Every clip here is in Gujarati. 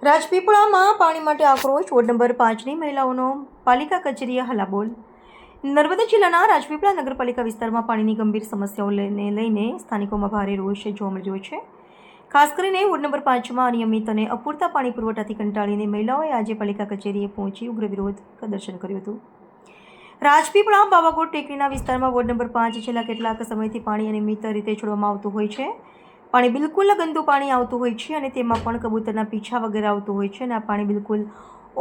રાજપીપળામાં પાણી માટે આક્રોશ. વોર્ડ નંબર 5ની મહિલાઓનો પાલિકા કચેરીએ હલ્લાબોલ. નર્મદા જિલ્લાના રાજપીપળા નગરપાલિકા વિસ્તારમાં પાણીની ગંભીર સમસ્યાઓને લઈને સ્થાનિકોમાં ભારે રોષ જોવા મળી રહ્યો છે. ખાસ કરીને વોર્ડ નંબર 5માં અનિયમિત અને અપૂરતા પાણી પુરવઠાથી કંટાળીને મહિલાઓએ આજે પાલિકા કચેરીએ પહોંચી ઉગ્ર વિરોધ પ્રદર્શન કર્યું હતું. રાજપીપળા બાવાગોડ ટેકરીના વિસ્તારમાં વોર્ડ નંબર 5 છેલ્લા કેટલાક સમયથી પાણી અનિયમિત રીતે છોડવામાં આવતું હોય છે. પાણી બિલકુલ ગંદુ પાણી આવતું હોય છે અને તેમાં પણ કબૂતરના પીછા વગેરે આવતું હોય છે અને આ પાણી બિલકુલ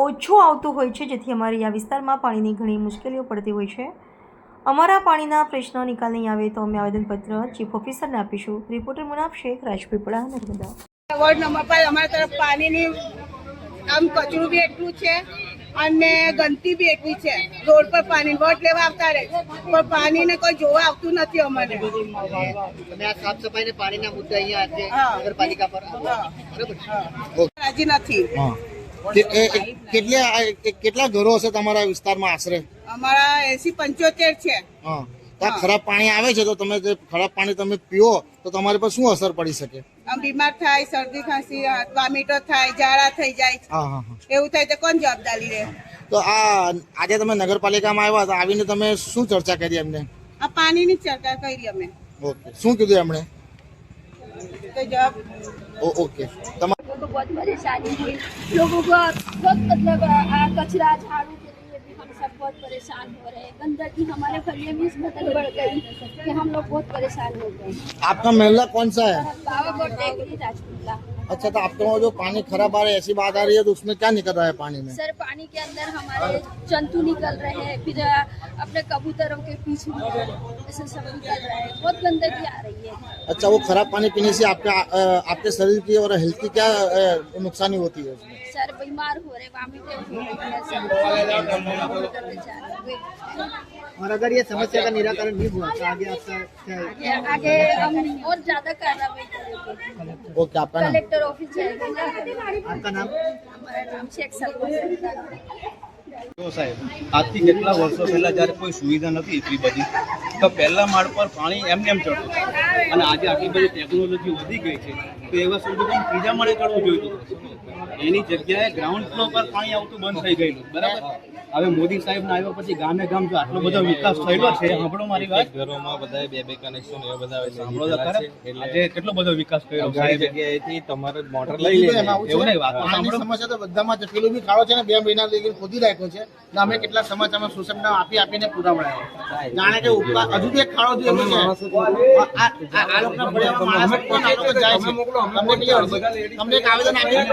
ઓછું આવતું હોય છે, જેથી અમારી આ વિસ્તારમાં પાણીની ઘણી મુશ્કેલીઓ પડતી હોય છે. અમારા પાણીના પ્રશ્ન નિકાલ નહીં આવે તો અમે આવેદનપત્ર ચીફ ઓફિસરને આપીશું. Reporter Munaf Shaikh, Rajpipla, Narmada. Ward number 5 અમારા તરફ પાણીની આમ કચરું બી એટલું છે અને ગંદકી બી એટલી છે. રોડ પર પાણી વોટ લેવા આવતા રહે પણ પાણીને કોઈ જોવા આવતું નથી. અમારે સાફ સફાઈ ને પાણીના મુદ્દા અહીંયા નગરપાલિકા પર રાજી નથી. કેટલા ઘરો હશે તમારા વિસ્તારમાં આશરે? અમારા 80-75 છે. ત્યાં ખરાબ પાણી આવે છે તો તમે જે ખરાબ પાણી તમે પીઓ તો તમારી પર શું અસર પડી શકે? આમ બીમાર થાય, શરદી ખાંસી, વામિટો થાય, ઝાડા થઈ જાય, એવું થાય તો કોણ જવાબદારી રહે? તો આજે તમે નગરપાલિકામાં આવ્યા તો આવીને તમે શું ચર્ચા કરી એમને? આ પાણીની ચર્ચા કરી અમે. ઓકે, શું કીધું એમણે? કોઈ જવાબ ओके लोगों को बहुत परेशानी हुई. लोगों को बहुत मतलब कचरा झाड़ू के लिए भी हम सब बहुत परेशान हो रहे हैं. गंदगी हमारे गली में इस कदर बढ़ गई कि हम लोग बहुत परेशान हो गए. आपका मोहल्ला कौन सा है? बावागोड टेकरी, राजपीपला. अच्छा, तो आपके वहाँ जो पानी खराब आ रहा है, ऐसी बात आ रही है तो उसमें क्या निकल रहा है पानी में? सर, पानी के अंदर हमारे जंतु निकल रहे हैं, फिर अपने कबूतरों के पीछे ऐसे सब निकल रहा है. बहुत गंदगी आ रही है. अच्छा, वो खराब पानी पीने से आपके शरीर की और हेल्थ की क्या नुकसानी होती है उसमें? सर, बीमार हो रहे, वामिटें हो रही है. और अगर ये समस्या का निराकरण नहीं हुआ तो आगे आपका क्या है? आगे हम और ज्यादा कार्रवाई करेंगे. ओके, आपका नाम? कलेक्टर ऑफिस जाएंगे. आपका नाम? हमारा नाम शेख सलमान. જો સાહેબ, આજથી કેટલા વર્ષો પહેલા જ્યારે કોઈ સુવિધા નથી એટલી બધી, તો પહેલા માળ પર પાણી એમને એમ ચડતું હતું અને આજે આટલી બધી ટેકનોલોજી વધી ગઈ છે તો એવા સુવિધા ત્રીજા માળે ચડવું જોઈતું હતું. એની જગ્યાએ ગ્રાઉન્ડ ફ્લોર પર પાણી આવતું બંધ થઈ ગયેલું. બરાબર. હવે મોદી સાહેબ આવ્યા પછી ગામે ગામ જો આટલો બધો વિકાસ થયેલો છે, સાંભળો મારી વાત, ઘરોમાં બધા બે કનેક્શન એવા બધા આવે છે. સાંભળો તો ખરા, આજે કેટલો બધો વિકાસ કર્યો ઘણી સાહેબ. જગ્યાએથી તમારે મોટર લઈ લે. એવું નહીં, વાત તો સાંભળો. સમસ્યા તો બધામાં છે. પેલું બી ખાડો છે ને 2 મહિના લઈ ખોદી રાખ્યો છે. અમે કેટલા સમાચારમાં સોસાયટીના આપીને પૂરા વળાયા જાણે કે હજુ બી એક ખાડો છે. આ લોકોના ફળિયામાં માણસ કોણ આ લોકો જાય છે? તમને એક આવેદન આપીએ.